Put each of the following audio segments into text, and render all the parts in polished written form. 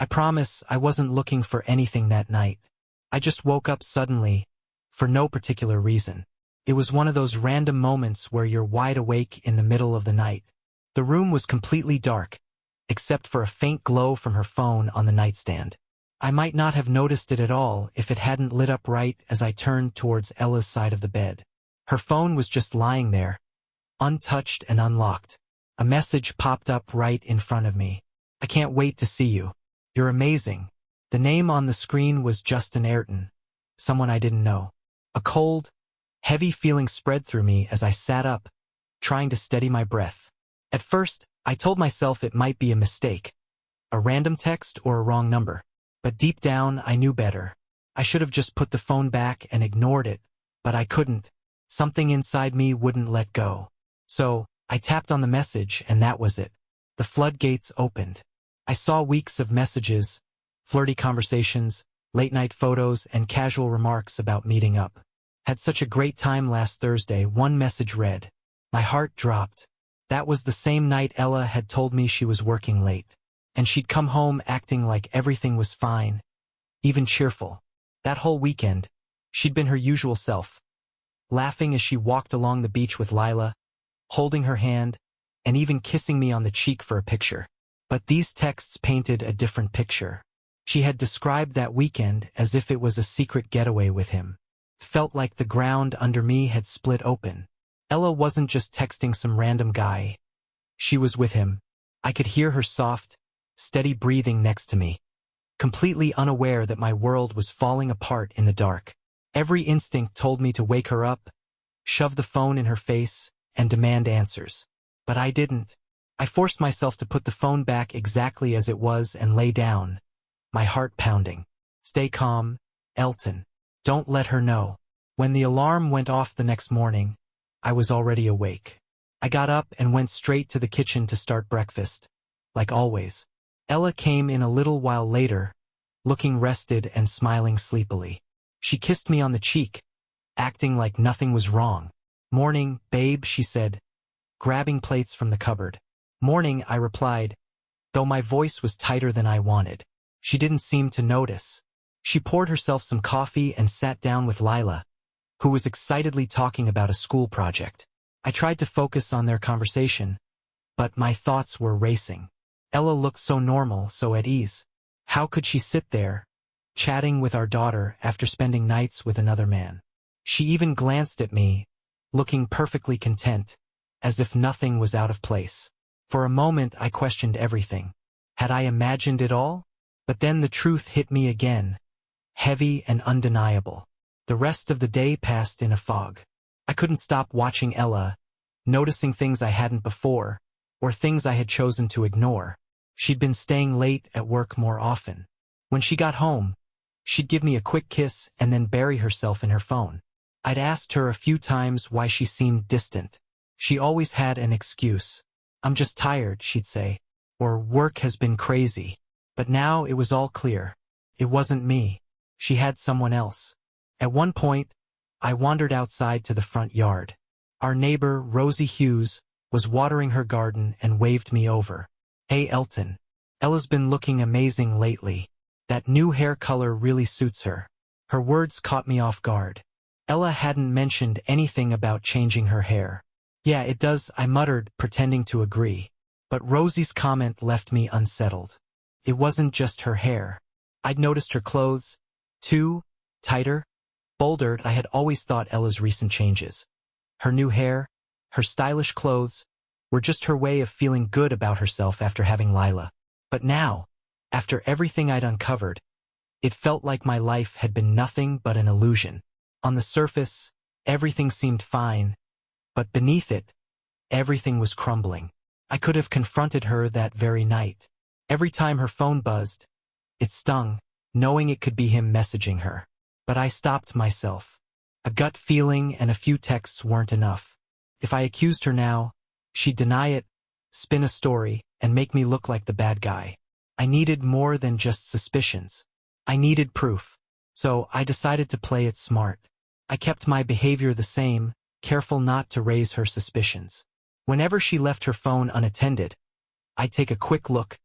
I promise I wasn't looking for anything that night. I just woke up suddenly, for no particular reason. It was one of those random moments where you're wide awake in the middle of the night. The room was completely dark, except for a faint glow from her phone on the nightstand. I might not have noticed it at all if it hadn't lit up right as I turned towards Ella's side of the bed. Her phone was just lying there, untouched and unlocked. A message popped up right in front of me. "I can't wait to see you. You're amazing." The name on the screen was Justin Ayrton, someone I didn't know. A cold, heavy feeling spread through me as I sat up, trying to steady my breath. At first, I told myself it might be a mistake, a random text or a wrong number. But deep down, I knew better. I should have just put the phone back and ignored it, but I couldn't. Something inside me wouldn't let go. So, I tapped on the message and that was it. The floodgates opened. I saw weeks of messages, flirty conversations, late-night photos, and casual remarks about meeting up. "Had such a great time last Thursday," one message read. My heart dropped. That was the same night Ella had told me she was working late. And she'd come home acting like everything was fine, even cheerful. That whole weekend, she'd been her usual self, laughing as she walked along the beach with Lila, holding her hand, and even kissing me on the cheek for a picture. But these texts painted a different picture. She had described that weekend as if it was a secret getaway with him. Felt like the ground under me had split open. Ella wasn't just texting some random guy. She was with him. I could hear her soft, steady breathing next to me, completely unaware that my world was falling apart in the dark. Every instinct told me to wake her up, shove the phone in her face, and demand answers. But I didn't. I forced myself to put the phone back exactly as it was and lay down, my heart pounding. "Stay calm, Elton. Don't let her know." When the alarm went off the next morning, I was already awake. I got up and went straight to the kitchen to start breakfast, like always. Ella came in a little while later, looking rested and smiling sleepily. She kissed me on the cheek, acting like nothing was wrong. "Morning, babe," she said, grabbing plates from the cupboard. "Morning," I replied, though my voice was tighter than I wanted. She didn't seem to notice. She poured herself some coffee and sat down with Lila, who was excitedly talking about a school project. I tried to focus on their conversation, but my thoughts were racing. Ella looked so normal, so at ease. How could she sit there, chatting with our daughter after spending nights with another man? She even glanced at me, looking perfectly content, as if nothing was out of place. For a moment I questioned everything. Had I imagined it all? But then the truth hit me again, heavy and undeniable. The rest of the day passed in a fog. I couldn't stop watching Ella, noticing things I hadn't before, or things I had chosen to ignore. She'd been staying late at work more often. When she got home, she'd give me a quick kiss and then bury herself in her phone. I'd asked her a few times why she seemed distant. She always had an excuse. "I'm just tired," she'd say, or "work has been crazy." But now it was all clear. It wasn't me. She had someone else. At one point, I wandered outside to the front yard. Our neighbor, Rosie Hughes, was watering her garden and waved me over. "Hey, Elton. Ella's been looking amazing lately. That new hair color really suits her." Her words caught me off guard. Ella hadn't mentioned anything about changing her hair. "Yeah, it does," I muttered, pretending to agree. But Rosie's comment left me unsettled. It wasn't just her hair. I'd noticed her clothes, too, tighter, bolder. I had always thought Ella's recent changes, her new hair, her stylish clothes, were just her way of feeling good about herself after having Lila. But now, after everything I'd uncovered, it felt like my life had been nothing but an illusion. On the surface, everything seemed fine, but beneath it, everything was crumbling. I could have confronted her that very night. Every time her phone buzzed, it stung, knowing it could be him messaging her. But I stopped myself. A gut feeling and a few texts weren't enough. If I accused her now, she'd deny it, spin a story, and make me look like the bad guy. I needed more than just suspicions. I needed proof. So I decided to play it smart. I kept my behavior the same, careful not to raise her suspicions. Whenever she left her phone unattended, I'd take a quick look,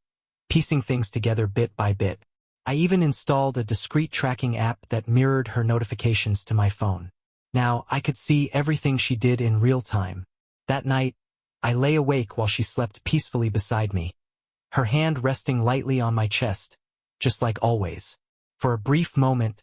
piecing things together bit by bit. I even installed a discreet tracking app that mirrored her notifications to my phone. Now, I could see everything she did in real time. That night, I lay awake while she slept peacefully beside me, her hand resting lightly on my chest, just like always. For a brief moment,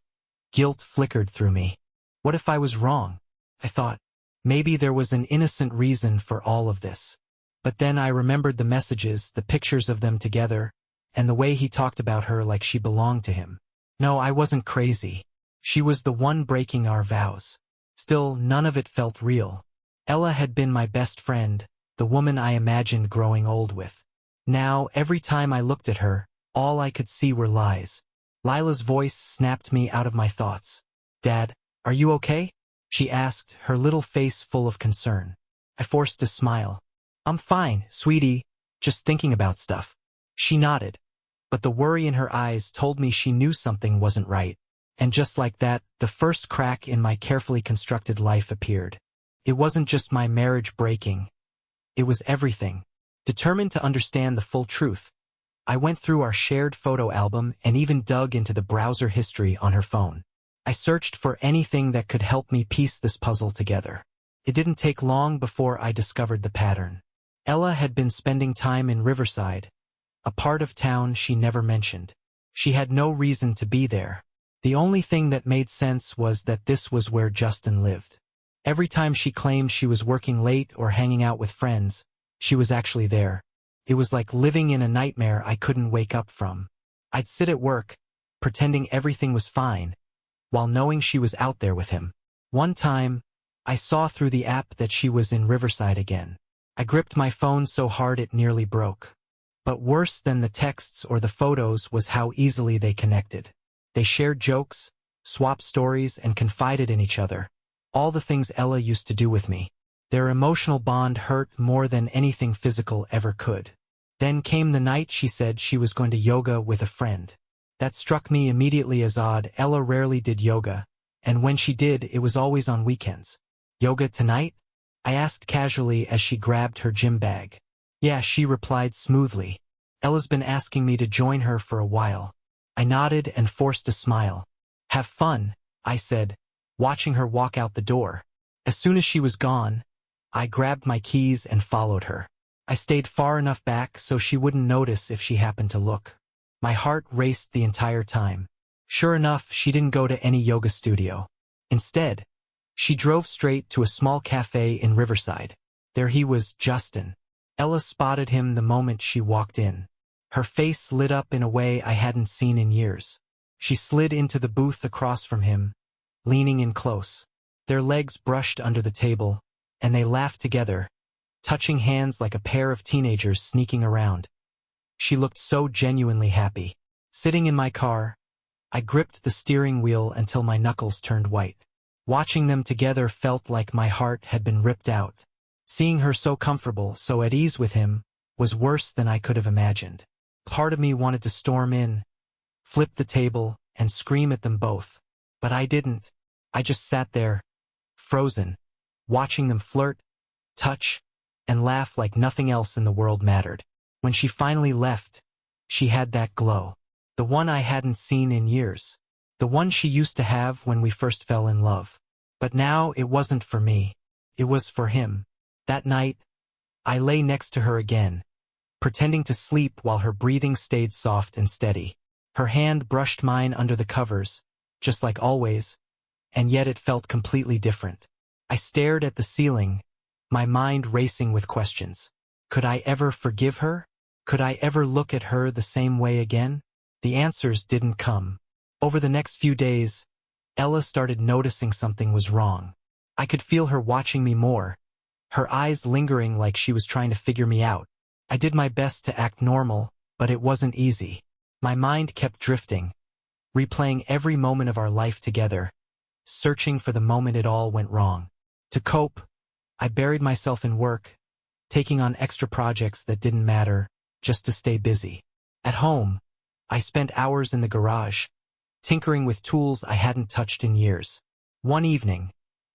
guilt flickered through me. What if I was wrong? I thought. Maybe there was an innocent reason for all of this. But then I remembered the messages, the pictures of them together, and the way he talked about her like she belonged to him. No, I wasn't crazy. She was the one breaking our vows. Still, none of it felt real. Ella had been my best friend, the woman I imagined growing old with. Now, every time I looked at her, all I could see were lies. Lila's voice snapped me out of my thoughts. "Dad, are you okay?" she asked, her little face full of concern. I forced a smile. "I'm fine, sweetie, just thinking about stuff." She nodded, but the worry in her eyes told me she knew something wasn't right. And just like that, the first crack in my carefully constructed life appeared. It wasn't just my marriage breaking. It was everything. Determined to understand the full truth, I went through our shared photo album and even dug into the browser history on her phone. I searched for anything that could help me piece this puzzle together. It didn't take long before I discovered the pattern. Ella had been spending time in Riverside, a part of town she never mentioned. She had no reason to be there. The only thing that made sense was that this was where Justin lived. Every time she claimed she was working late or hanging out with friends, she was actually there. It was like living in a nightmare I couldn't wake up from. I'd sit at work, pretending everything was fine, while knowing she was out there with him. One time, I saw through the app that she was in Riverside again. I gripped my phone so hard it nearly broke. But worse than the texts or the photos was how easily they connected. They shared jokes, swapped stories, and confided in each other. All the things Ella used to do with me. Their emotional bond hurt more than anything physical ever could. Then came the night she said she was going to yoga with a friend. That struck me immediately as odd. Ella rarely did yoga, and when she did, it was always on weekends. "Yoga tonight?" I asked casually as she grabbed her gym bag. "Yeah," she replied smoothly. "Ella's been asking me to join her for a while." I nodded and forced a smile. "Have fun," I said, watching her walk out the door. As soon as she was gone, I grabbed my keys and followed her. I stayed far enough back so she wouldn't notice if she happened to look. My heart raced the entire time. Sure enough, she didn't go to any yoga studio. Instead, she drove straight to a small cafe in Riverside. There he was, Justin. Ella spotted him the moment she walked in. Her face lit up in a way I hadn't seen in years. She slid into the booth across from him, leaning in close. Their legs brushed under the table, and they laughed together, touching hands like a pair of teenagers sneaking around. She looked so genuinely happy. Sitting in my car, I gripped the steering wheel until my knuckles turned white. Watching them together felt like my heart had been ripped out. Seeing her so comfortable, so at ease with him, was worse than I could have imagined. Part of me wanted to storm in, flip the table, and scream at them both. But I didn't. I just sat there, frozen, watching them flirt, touch, and laugh like nothing else in the world mattered. When she finally left, she had that glow. The one I hadn't seen in years. The one she used to have when we first fell in love. But now it wasn't for me. It was for him. That night, I lay next to her again, pretending to sleep while her breathing stayed soft and steady. Her hand brushed mine under the covers, just like always, and yet it felt completely different. I stared at the ceiling, my mind racing with questions. Could I ever forgive her? Could I ever look at her the same way again? The answers didn't come. Over the next few days, Ella started noticing something was wrong. I could feel her watching me more, her eyes lingering like she was trying to figure me out. I did my best to act normal, but it wasn't easy. My mind kept drifting, replaying every moment of our life together, searching for the moment it all went wrong. To cope, I buried myself in work, taking on extra projects that didn't matter, just to stay busy. At home, I spent hours in the garage, tinkering with tools I hadn't touched in years. One evening,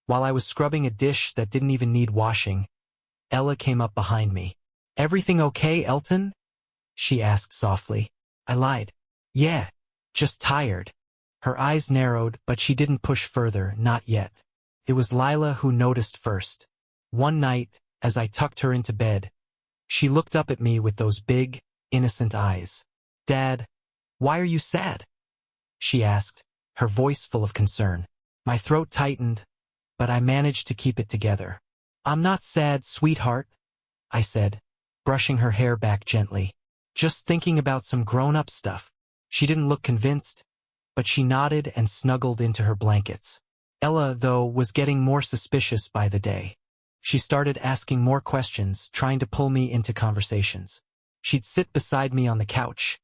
while I was scrubbing a dish that didn't even need washing, Ella came up behind me. "Everything okay, Elton?" she asked softly. I lied. Yeah, just tired. Her eyes narrowed, but she didn't push further, not yet. It was Lila who noticed first. One night, as I tucked her into bed, she looked up at me with those big, innocent eyes. Dad, why are you sad? She asked, her voice full of concern. My throat tightened, but I managed to keep it together. I'm not sad, sweetheart, I said, brushing her hair back gently. Just thinking about some grown-up stuff. She didn't look convinced, but she nodded and snuggled into her blankets. Ella, though, was getting more suspicious by the day. She started asking more questions, trying to pull me into conversations. She'd sit beside me on the couch,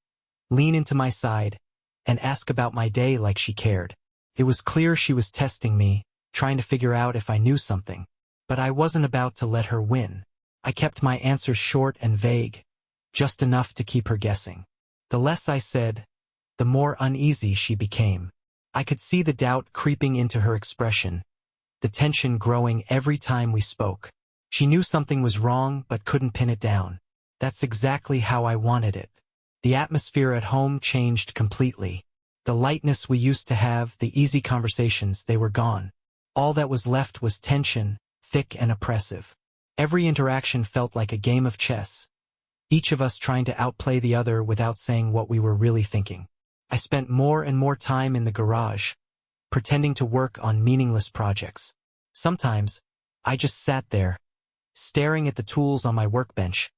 lean into my side, and ask about my day like she cared. It was clear she was testing me, trying to figure out if I knew something. But I wasn't about to let her win. I kept my answers short and vague, just enough to keep her guessing. The less I said, the more uneasy she became. I could see the doubt creeping into her expression, the tension growing every time we spoke. She knew something was wrong but couldn't pin it down. That's exactly how I wanted it. The atmosphere at home changed completely. The lightness we used to have, the easy conversations, they were gone. All that was left was tension, thick and oppressive. Every interaction felt like a game of chess, each of us trying to outplay the other without saying what we were really thinking. I spent more and more time in the garage, pretending to work on meaningless projects. Sometimes, I just sat there, staring at the tools on my workbench,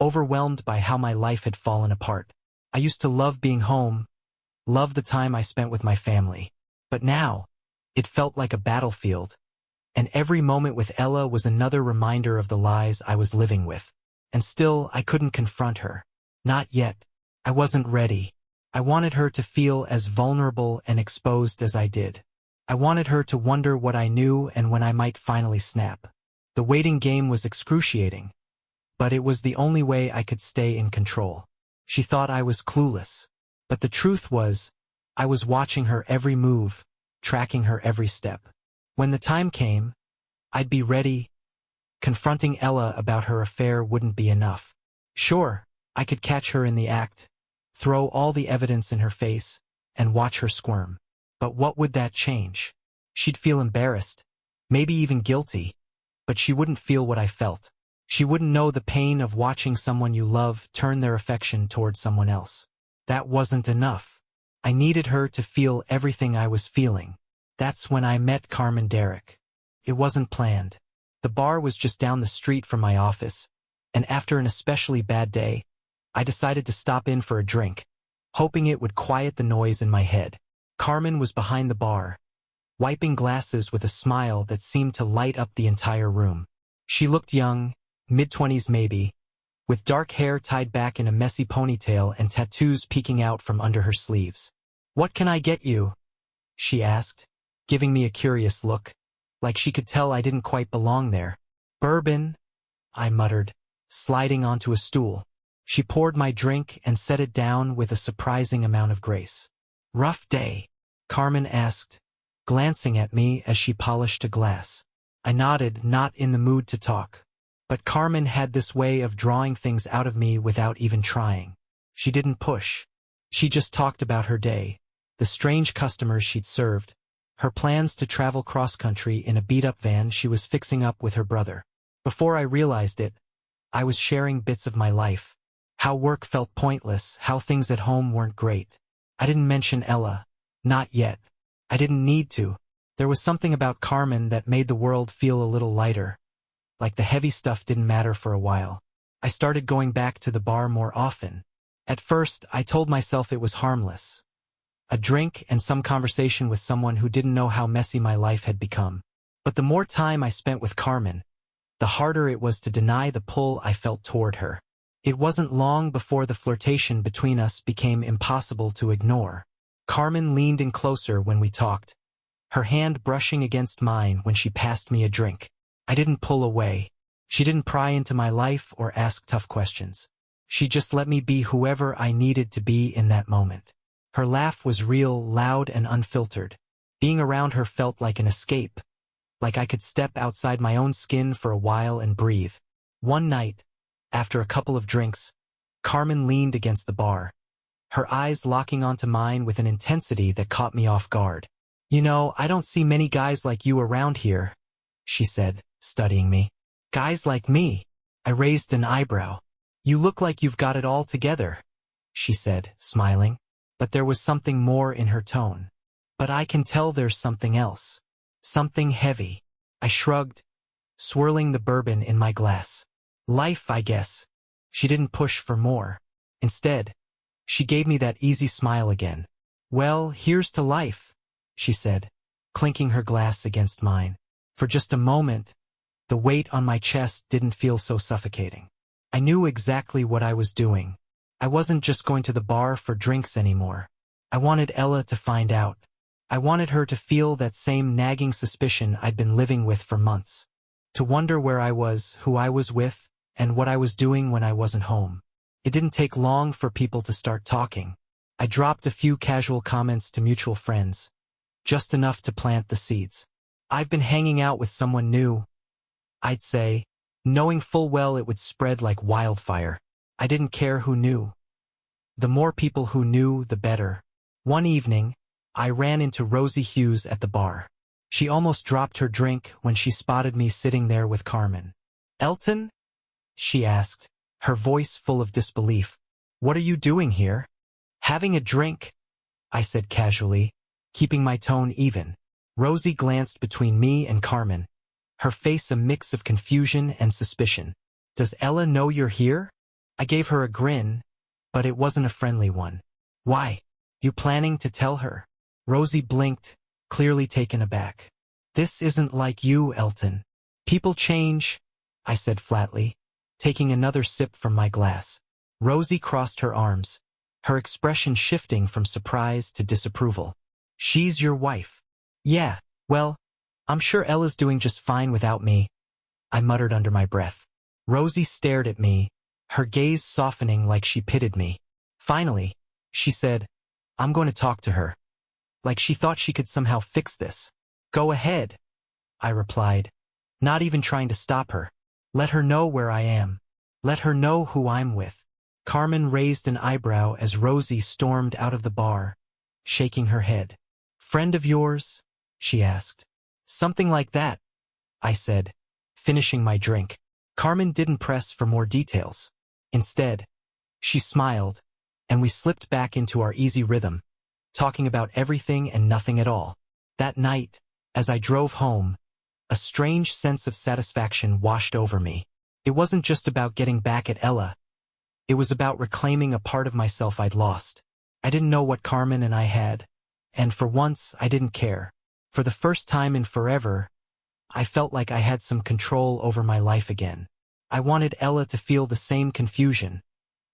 overwhelmed by how my life had fallen apart. I used to love being home, love the time I spent with my family. But now, it felt like a battlefield, and every moment with Ella was another reminder of the lies I was living with. And still, I couldn't confront her. Not yet. I wasn't ready. I wanted her to feel as vulnerable and exposed as I did. I wanted her to wonder what I knew and when I might finally snap. The waiting game was excruciating, but it was the only way I could stay in control. She thought I was clueless, but the truth was, I was watching her every move, tracking her every step. When the time came, I'd be ready. Confronting Ella about her affair wouldn't be enough. Sure, I could catch her in the act, throw all the evidence in her face, and watch her squirm. But what would that change? She'd feel embarrassed, maybe even guilty, but she wouldn't feel what I felt. She wouldn't know the pain of watching someone you love turn their affection toward someone else. That wasn't enough. I needed her to feel everything I was feeling. That's when I met Carmen Derrick. It wasn't planned. The bar was just down the street from my office, and after an especially bad day, I decided to stop in for a drink, hoping it would quiet the noise in my head. Carmen was behind the bar, wiping glasses with a smile that seemed to light up the entire room. She looked young, mid-20s maybe, with dark hair tied back in a messy ponytail and tattoos peeking out from under her sleeves. "What can I get you?" she asked, giving me a curious look, like she could tell I didn't quite belong there. "Bourbon," I muttered, sliding onto a stool. She poured my drink and set it down with a surprising amount of grace. "Rough day?" Carmen asked, glancing at me as she polished a glass. I nodded, not in the mood to talk. But Carmen had this way of drawing things out of me without even trying. She didn't push. She just talked about her day, the strange customers she'd served, her plans to travel cross-country in a beat-up van she was fixing up with her brother. Before I realized it, I was sharing bits of my life. How work felt pointless, how things at home weren't great. I didn't mention Ella. Not yet. I didn't need to. There was something about Carmen that made the world feel a little lighter. Like the heavy stuff didn't matter for a while. I started going back to the bar more often. At first, I told myself it was harmless. A drink and some conversation with someone who didn't know how messy my life had become. But the more time I spent with Carmen, the harder it was to deny the pull I felt toward her. It wasn't long before the flirtation between us became impossible to ignore. Carmen leaned in closer when we talked, her hand brushing against mine when she passed me a drink. I didn't pull away. She didn't pry into my life or ask tough questions. She just let me be whoever I needed to be in that moment. Her laugh was real, loud, and unfiltered. Being around her felt like an escape, like I could step outside my own skin for a while and breathe. One night, after a couple of drinks, Carmen leaned against the bar, her eyes locking onto mine with an intensity that caught me off guard. "You know, I don't see many guys like you around here," she said, studying me. "Guys like me?" I raised an eyebrow. "You look like you've got it all together," she said, smiling. But there was something more in her tone. "But I can tell there's something else. Something heavy." I shrugged, swirling the bourbon in my glass. "Life, I guess." She didn't push for more. Instead, she gave me that easy smile again. "Well, here's to life," she said, clinking her glass against mine. For just a moment, the weight on my chest didn't feel so suffocating. I knew exactly what I was doing. I wasn't just going to the bar for drinks anymore. I wanted Ella to find out. I wanted her to feel that same nagging suspicion I'd been living with for months. To wonder where I was, who I was with, and what I was doing when I wasn't home. It didn't take long for people to start talking. I dropped a few casual comments to mutual friends, just enough to plant the seeds. "I've been hanging out with someone new," I'd say, knowing full well it would spread like wildfire. I didn't care who knew. The more people who knew, the better. One evening, I ran into Rosie Hughes at the bar. She almost dropped her drink when she spotted me sitting there with Carmen. "Elton?" she asked, her voice full of disbelief. "What are you doing here?" "Having a drink," I said casually, keeping my tone even. Rosie glanced between me and Carmen, her face a mix of confusion and suspicion. "Does Ella know you're here?" I gave her a grin, but it wasn't a friendly one. "Why? You planning to tell her?" Rosie blinked, clearly taken aback. "This isn't like you, Elton. People change," I said flatly, taking another sip from my glass. Rosie crossed her arms, her expression shifting from surprise to disapproval. "She's your wife?" "Yeah, well, I'm sure Ella's doing just fine without me," I muttered under my breath. Rosie stared at me, her gaze softening like she pitied me. Finally, she said, "I'm going to talk to her." Like she thought she could somehow fix this. "Go ahead," I replied, not even trying to stop her. "Let her know where I am. Let her know who I'm with." Carmen raised an eyebrow as Rosie stormed out of the bar, shaking her head. "Friend of yours?" she asked. "Something like that," I said, finishing my drink. Carmen didn't press for more details. Instead, she smiled, and we slipped back into our easy rhythm, talking about everything and nothing at all. That night, as I drove home, a strange sense of satisfaction washed over me. It wasn't just about getting back at Ella. It was about reclaiming a part of myself I'd lost. I didn't know what Carmen and I had, and for once I didn't care. For the first time in forever, I felt like I had some control over my life again. I wanted Ella to feel the same confusion,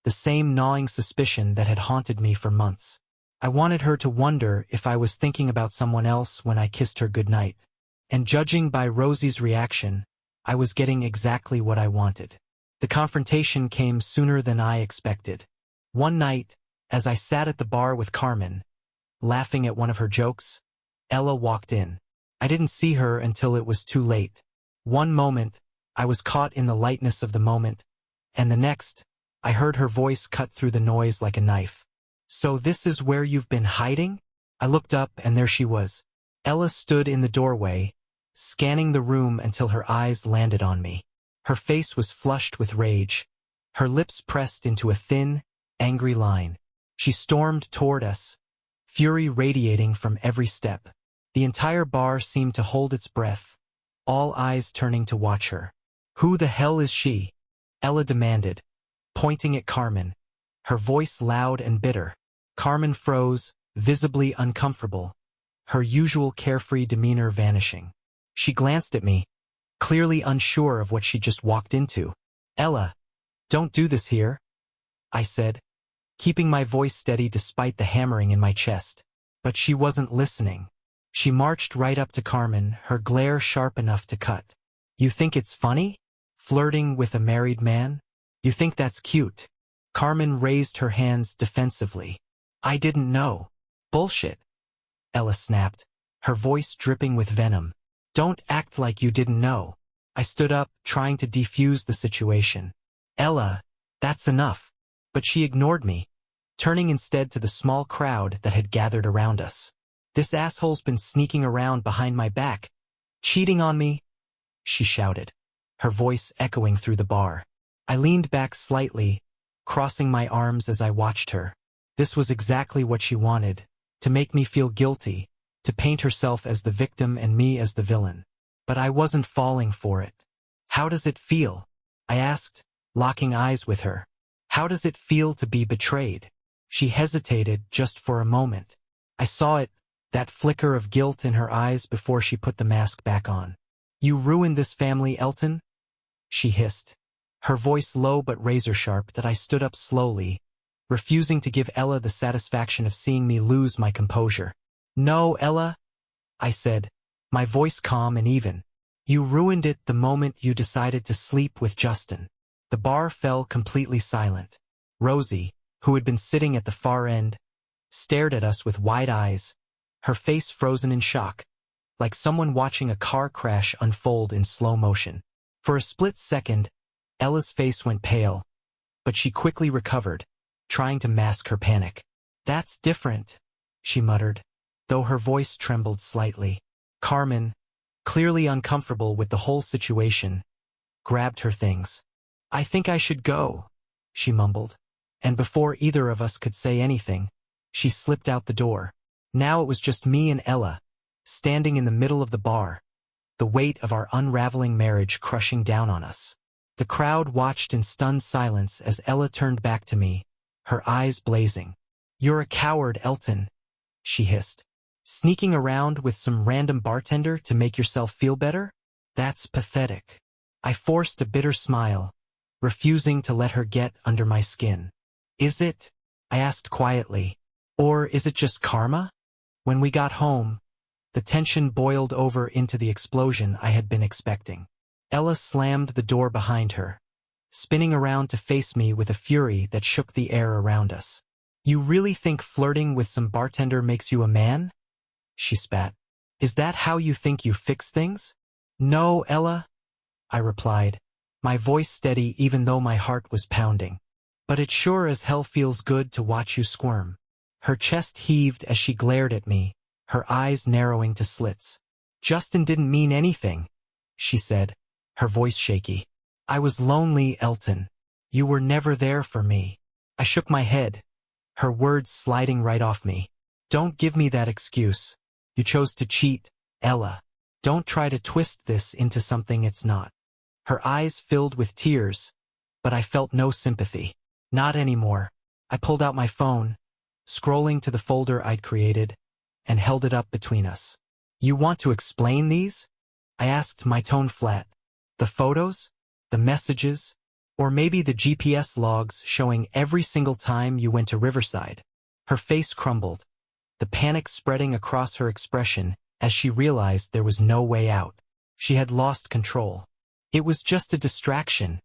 the same gnawing suspicion that had haunted me for months. I wanted her to wonder if I was thinking about someone else when I kissed her goodnight. And judging by Rosie's reaction, I was getting exactly what I wanted. The confrontation came sooner than I expected. One night, as I sat at the bar with Carmen, laughing at one of her jokes, Ella walked in. I didn't see her until it was too late. One moment, I was caught in the lightness of the moment, and the next, I heard her voice cut through the noise like a knife. "So this is where you've been hiding?" I looked up and there she was. Ella stood in the doorway, scanning the room until her eyes landed on me. Her face was flushed with rage, her lips pressed into a thin, angry line. She stormed toward us, fury radiating from every step. The entire bar seemed to hold its breath, all eyes turning to watch her. "Who the hell is she?" Ella demanded, pointing at Carmen, her voice loud and bitter. Carmen froze, visibly uncomfortable, her usual carefree demeanor vanishing. She glanced at me, clearly unsure of what she just walked into. "Ella, don't do this here," I said, keeping my voice steady despite the hammering in my chest. But she wasn't listening. She marched right up to Carmen, her glare sharp enough to cut. "You think it's funny? Flirting with a married man? You think that's cute?" Carmen raised her hands defensively. "I didn't know." "Bullshit," Ella snapped, her voice dripping with venom. "Don't act like you didn't know." I stood up, trying to defuse the situation. "Ella, that's enough. But she ignored me, turning instead to the small crowd that had gathered around us. "This asshole's been sneaking around behind my back, cheating on me," she shouted, her voice echoing through the bar. I leaned back slightly, crossing my arms as I watched her. This was exactly what she wanted, to make me feel guilty, to paint herself as the victim and me as the villain. But I wasn't falling for it. "How does it feel?" I asked, locking eyes with her. "How does it feel to be betrayed?" She hesitated just for a moment. I saw it, that flicker of guilt in her eyes before she put the mask back on. "You ruined this family, Elton?" she hissed, her voice low but razor-sharp. That I stood up slowly, refusing to give Ella the satisfaction of seeing me lose my composure. "No, Ella," I said, my voice calm and even. "You ruined it the moment you decided to sleep with Justin." The bar fell completely silent. Rosie, who had been sitting at the far end, stared at us with wide eyes, her face frozen in shock, like someone watching a car crash unfold in slow motion. For a split second, Ella's face went pale, but she quickly recovered, trying to mask her panic. "That's different," she muttered, though her voice trembled slightly. Carmen, clearly uncomfortable with the whole situation, grabbed her things. "I think I should go," she mumbled, and before either of us could say anything, she slipped out the door. Now it was just me and Ella, standing in the middle of the bar, the weight of our unraveling marriage crushing down on us. The crowd watched in stunned silence as Ella turned back to me, her eyes blazing. "You're a coward, Elton," she hissed. "Sneaking around with some random bartender to make yourself feel better? That's pathetic." I forced a bitter smile, refusing to let her get under my skin. "Is it?" I asked quietly. "Or is it just karma?" When we got home, the tension boiled over into the explosion I had been expecting. Ella slammed the door behind her, spinning around to face me with a fury that shook the air around us. "You really think flirting with some bartender makes you a man?" she spat. "Is that how you think you fix things?" "No, Ella," I replied, my voice steady even though my heart was pounding. "But it sure as hell feels good to watch you squirm." Her chest heaved as she glared at me, her eyes narrowing to slits. "Justin didn't mean anything," she said, her voice shaky. "I was lonely, Elton. You were never there for me." I shook my head, her words sliding right off me. "Don't give me that excuse. You chose to cheat, Ella. Don't try to twist this into something it's not." Her eyes filled with tears, but I felt no sympathy. Not anymore. I pulled out my phone, scrolling to the folder I'd created, and held it up between us. "You want to explain these?" I asked, my tone flat. "The photos? The messages? Or maybe the GPS logs showing every single time you went to Riverside?" Her face crumbled, the panic spreading across her expression as she realized there was no way out. She had lost control. "It was just a distraction,"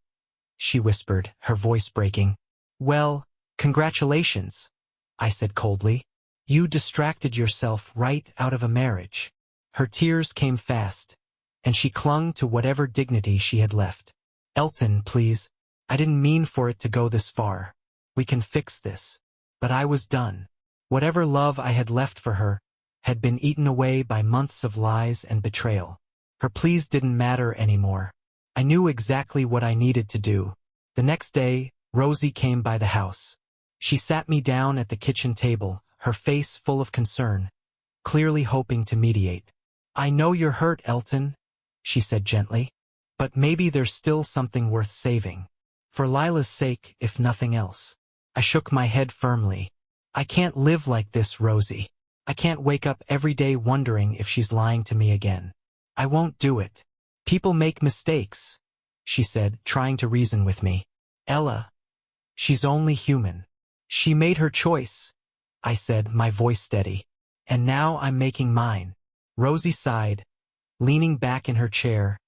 she whispered, her voice breaking. "Well, congratulations," I said coldly. "You distracted yourself right out of a marriage." Her tears came fast, and she clung to whatever dignity she had left. "Elton, please, I didn't mean for it to go this far. We can fix this." But I was done. Whatever love I had left for her had been eaten away by months of lies and betrayal. Her pleas didn't matter anymore. I knew exactly what I needed to do. The next day, Rosie came by the house. She sat me down at the kitchen table, her face full of concern, clearly hoping to mediate. "I know you're hurt, Elton," she said gently, "but maybe there's still something worth saving. For Lila's sake, if nothing else." I shook my head firmly. "I can't live like this, Rosie. I can't wake up every day wondering if she's lying to me again. I won't do it. People make mistakes," she said, trying to reason with me. "Ella, she's only human. She made her choice," I said, my voice steady. "And now I'm making mine." Rosie sighed, leaning back in her chair,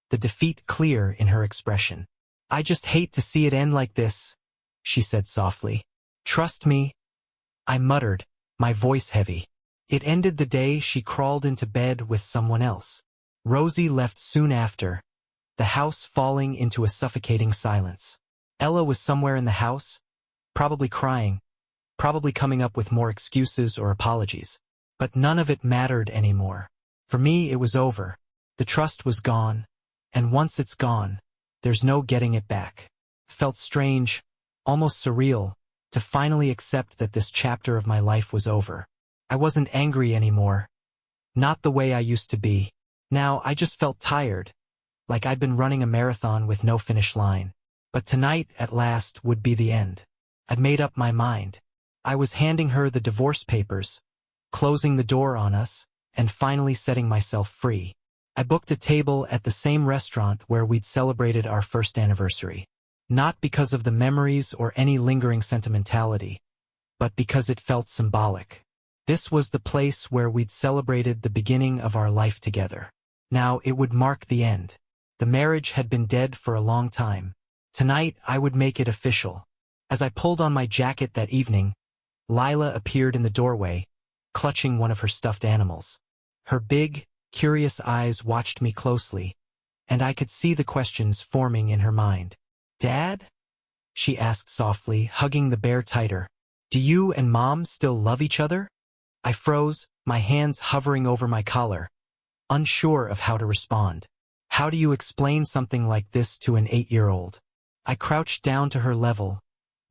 the defeat clear in her expression. "I just hate to see it end like this," she said softly. "Trust me," I muttered, my voice heavy. It ended the day she crawled into bed with someone else. Rosie left soon after, the house falling into a suffocating silence. Ella was somewhere in the house, probably crying, probably coming up with more excuses or apologies. But none of it mattered anymore. For me, it was over. The trust was gone, and once it's gone, there's no getting it back. Felt strange, almost surreal, to finally accept that this chapter of my life was over. I wasn't angry anymore. Not the way I used to be. Now, I just felt tired, like I'd been running a marathon with no finish line. But tonight, at last, would be the end. I'd made up my mind. I was handing her the divorce papers, closing the door on us, and finally setting myself free. I booked a table at the same restaurant where we'd celebrated our first anniversary. Not because of the memories or any lingering sentimentality, but because it felt symbolic. This was the place where we'd celebrated the beginning of our life together. Now it would mark the end. The marriage had been dead for a long time. Tonight I would make it official. As I pulled on my jacket that evening, Lila appeared in the doorway, clutching one of her stuffed animals. Her big, curious eyes watched me closely, and I could see the questions forming in her mind. "Dad?" she asked softly, hugging the bear tighter. "Do you and Mom still love each other?" I froze, my hands hovering over my collar, unsure of how to respond. How do you explain something like this to an 8-year-old? I crouched down to her level,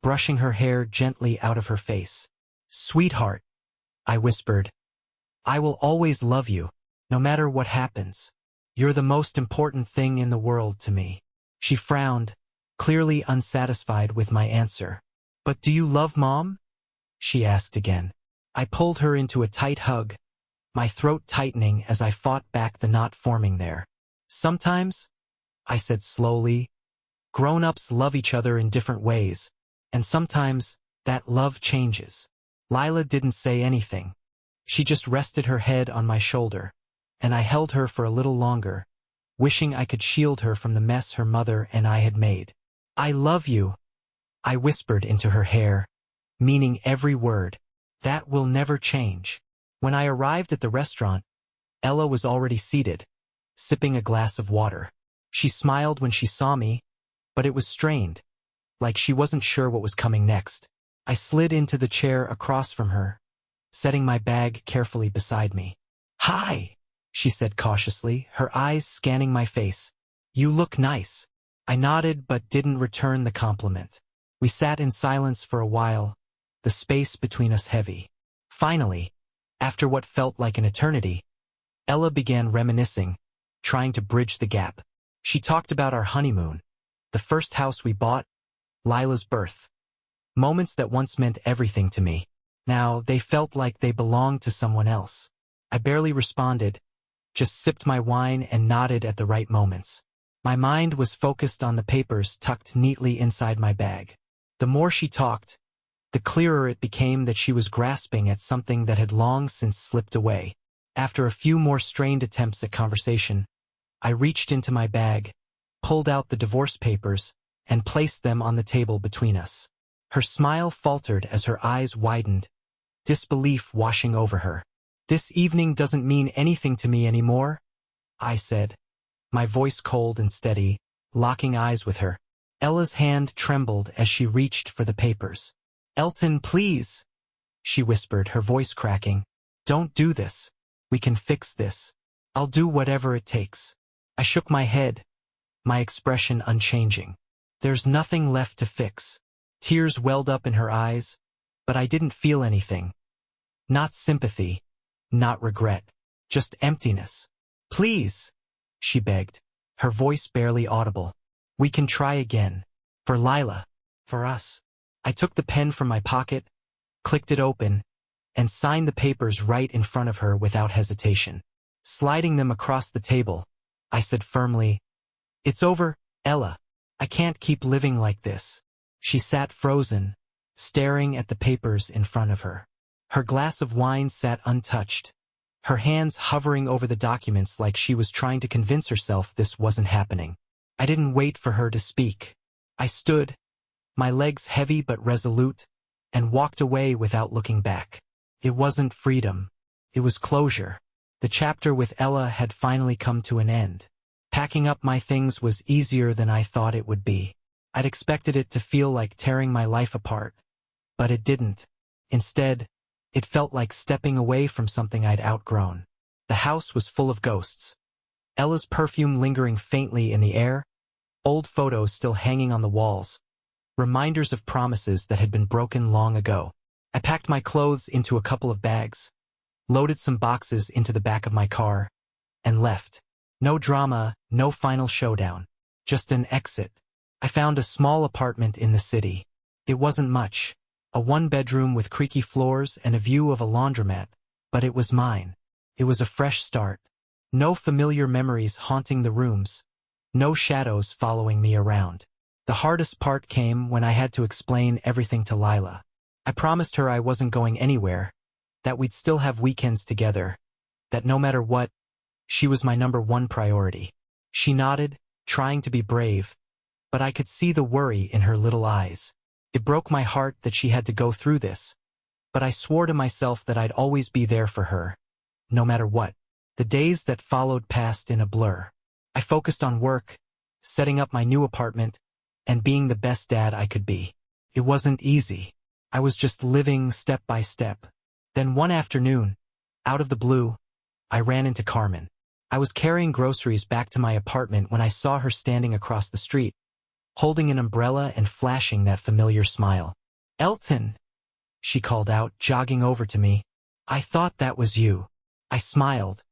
brushing her hair gently out of her face. "Sweetheart," I whispered, "I will always love you, no matter what happens. You're the most important thing in the world to me." She frowned, clearly unsatisfied with my answer. "But do you love Mom?" she asked again. I pulled her into a tight hug, my throat tightening as I fought back the knot forming there. "Sometimes," I said slowly, "grown-ups love each other in different ways, and sometimes that love changes." Lila didn't say anything. She just rested her head on my shoulder, and I held her for a little longer, wishing I could shield her from the mess her mother and I had made. "I love you," I whispered into her hair, meaning every word. "That will never change." When I arrived at the restaurant, Ella was already seated, sipping a glass of water. She smiled when she saw me, but it was strained, like she wasn't sure what was coming next. I slid into the chair across from her, setting my bag carefully beside me. "Hi," she said cautiously, her eyes scanning my face. "You look nice." I nodded but didn't return the compliment. We sat in silence for a while, the space between us heavy. Finally, after what felt like an eternity, Ella began reminiscing, trying to bridge the gap. She talked about our honeymoon, the first house we bought, Lila's birth. Moments that once meant everything to me. Now they felt like they belonged to someone else. I barely responded, just sipped my wine and nodded at the right moments. My mind was focused on the papers tucked neatly inside my bag. The more she talked, the clearer it became that she was grasping at something that had long since slipped away. After a few more strained attempts at conversation, I reached into my bag, pulled out the divorce papers, and placed them on the table between us. Her smile faltered as her eyes widened, disbelief washing over her. "This evening doesn't mean anything to me anymore," I said, my voice cold and steady, locking eyes with her. Ella's hand trembled as she reached for the papers. "Elton, please," she whispered, her voice cracking. "Don't do this. We can fix this. I'll do whatever it takes." I shook my head, my expression unchanging. "There's nothing left to fix." Tears welled up in her eyes, but I didn't feel anything. Not sympathy, not regret, just emptiness. "Please," she begged, her voice barely audible. "We can try again. For Lila. For us." I took the pen from my pocket, clicked it open, and signed the papers right in front of her without hesitation. Sliding them across the table, I said firmly, "It's over, Ella. I can't keep living like this." She sat frozen, staring at the papers in front of her. Her glass of wine sat untouched, her hands hovering over the documents like she was trying to convince herself this wasn't happening. I didn't wait for her to speak. I stood, my legs heavy but resolute, and walked away without looking back. It wasn't freedom. It was closure. The chapter with Ella had finally come to an end. Packing up my things was easier than I thought it would be. I'd expected it to feel like tearing my life apart, But it didn't. Instead, it felt like stepping away from something I'd outgrown. The house was full of ghosts. Ella's perfume lingering faintly in the air, old photos still hanging on the walls, reminders of promises that had been broken long ago. I packed my clothes into a couple of bags, loaded some boxes into the back of my car, and left. No drama, no final showdown. Just an exit. I found a small apartment in the city. It wasn't much. A one-bedroom with creaky floors and a view of a laundromat, but it was mine. It was a fresh start. No familiar memories haunting the rooms. No shadows following me around. The hardest part came when I had to explain everything to Lila. I promised her I wasn't going anywhere, that we'd still have weekends together, that no matter what, she was my #1 priority. She nodded, trying to be brave, but I could see the worry in her little eyes. It broke my heart that she had to go through this, but I swore to myself that I'd always be there for her, no matter what. The days that followed passed in a blur. I focused on work, setting up my new apartment, and being the best dad I could be. It wasn't easy. I was just living step by step. Then one afternoon, out of the blue, I ran into Carmen. I was carrying groceries back to my apartment when I saw her standing across the street, holding an umbrella and flashing that familiar smile. "Elton," she called out, jogging over to me. "I thought that was you." I smiled,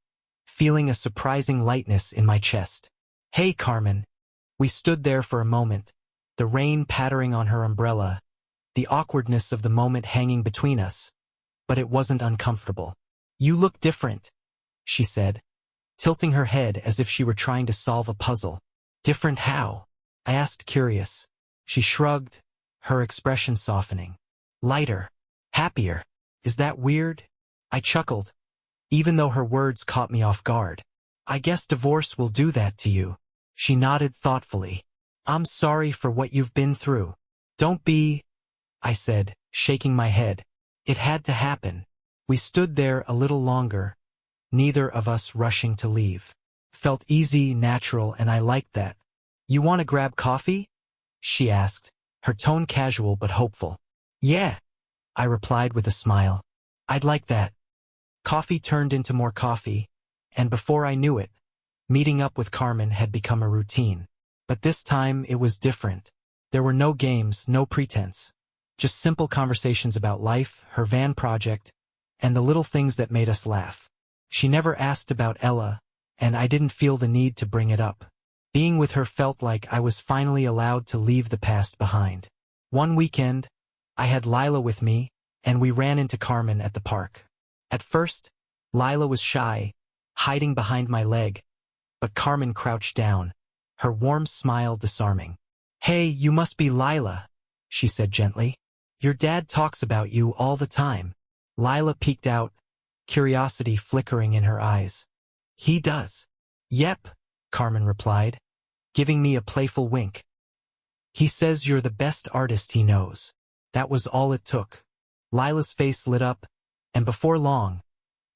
feeling a surprising lightness in my chest. "Hey, Carmen." We stood there for a moment, the rain pattering on her umbrella, the awkwardness of the moment hanging between us. But it wasn't uncomfortable. "You look different," she said, tilting her head as if she were trying to solve a puzzle. "Different how?" I asked, curious. She shrugged, her expression softening. "Lighter. Happier. Is that weird?" I chuckled, even though her words caught me off guard. "I guess divorce will do that to you." She nodded thoughtfully. "I'm sorry for what you've been through." "Don't be," I said, shaking my head. It had to happen. We stood there a little longer, neither of us rushing to leave. Felt easy, natural, and I liked that. "You want to grab coffee?" she asked, her tone casual but hopeful. "Yeah," I replied with a smile. "I'd like that." Coffee turned into more coffee, and before I knew it, meeting up with Carmen had become a routine. But this time it was different. There were no games, no pretense. Just simple conversations about life, her van project, and the little things that made us laugh. She never asked about Ella, and I didn't feel the need to bring it up. Being with her felt like I was finally allowed to leave the past behind. One weekend, I had Lila with me, and we ran into Carmen at the park. At first, Lila was shy, hiding behind my leg, but Carmen crouched down, her warm smile disarming. "Hey, you must be Lila," she said gently. "Your dad talks about you all the time." Lila peeked out, curiosity flickering in her eyes. "He does?" "Yep," Carmen replied, giving me a playful wink. "He says you're the best artist he knows." That was all it took. Lila's face lit up, and before long,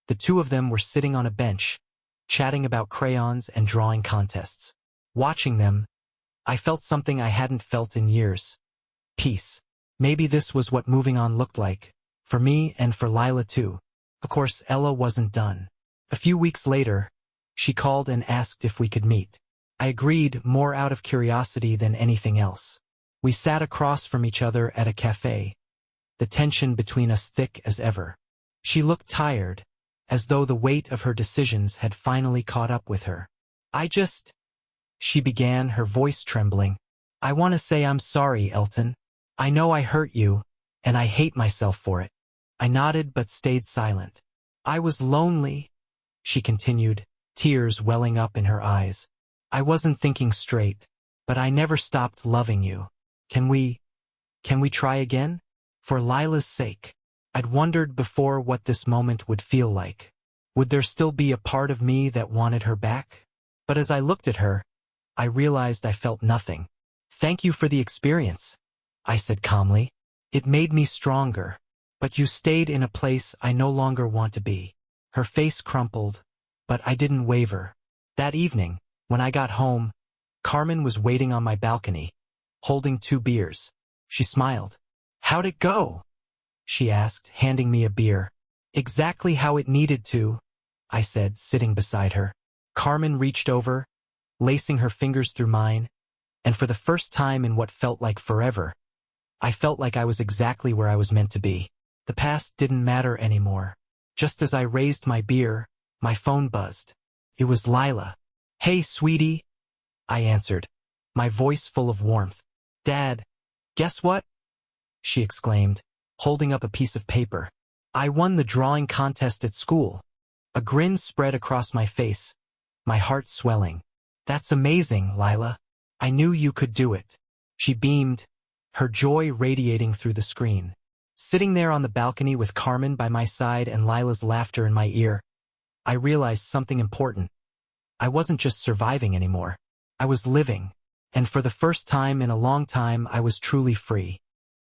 the two of them were sitting on a bench, chatting about crayons and drawing contests. Watching them, I felt something I hadn't felt in years. Peace. Maybe this was what moving on looked like, for me and for Lila too. Of course, Ella wasn't done. A few weeks later, she called and asked if we could meet. I agreed, more out of curiosity than anything else. We sat across from each other at a cafe, the tension between us thick as ever. She looked tired, as though the weight of her decisions had finally caught up with her. She began, her voice trembling. "I want to say I'm sorry, Elton. I know I hurt you, and I hate myself for it." I nodded but stayed silent. "I was lonely," she continued, tears welling up in her eyes. "I wasn't thinking straight, but I never stopped loving you. Can we try again? For Lila's sake." I'd wondered before what this moment would feel like. Would there still be a part of me that wanted her back? But as I looked at her, I realized I felt nothing. "Thank you for the experience," I said calmly. "It made me stronger. But you stayed in a place I no longer want to be." Her face crumpled, but I didn't waver. That evening, when I got home, Carmen was waiting on my balcony, holding 2 beers. She smiled. "How'd it go?" she asked, handing me a beer. Exactly how it needed to, I said, sitting beside her. Carmen reached over, lacing her fingers through mine, and for the first time in what felt like forever, I felt like I was exactly where I was meant to be. The past didn't matter anymore. Just as I raised my beer, my phone buzzed. It was Lila. "Hey, sweetie," I answered, my voice full of warmth. "Dad, guess what?" she exclaimed, holding up a piece of paper. "I won the drawing contest at school." A grin spread across my face, my heart swelling. "That's amazing, Lila. I knew you could do it." She beamed, her joy radiating through the screen. Sitting there on the balcony with Carmen by my side and Lila's laughter in my ear, I realized something important. I wasn't just surviving anymore. I was living, and for the first time in a long time I was truly free.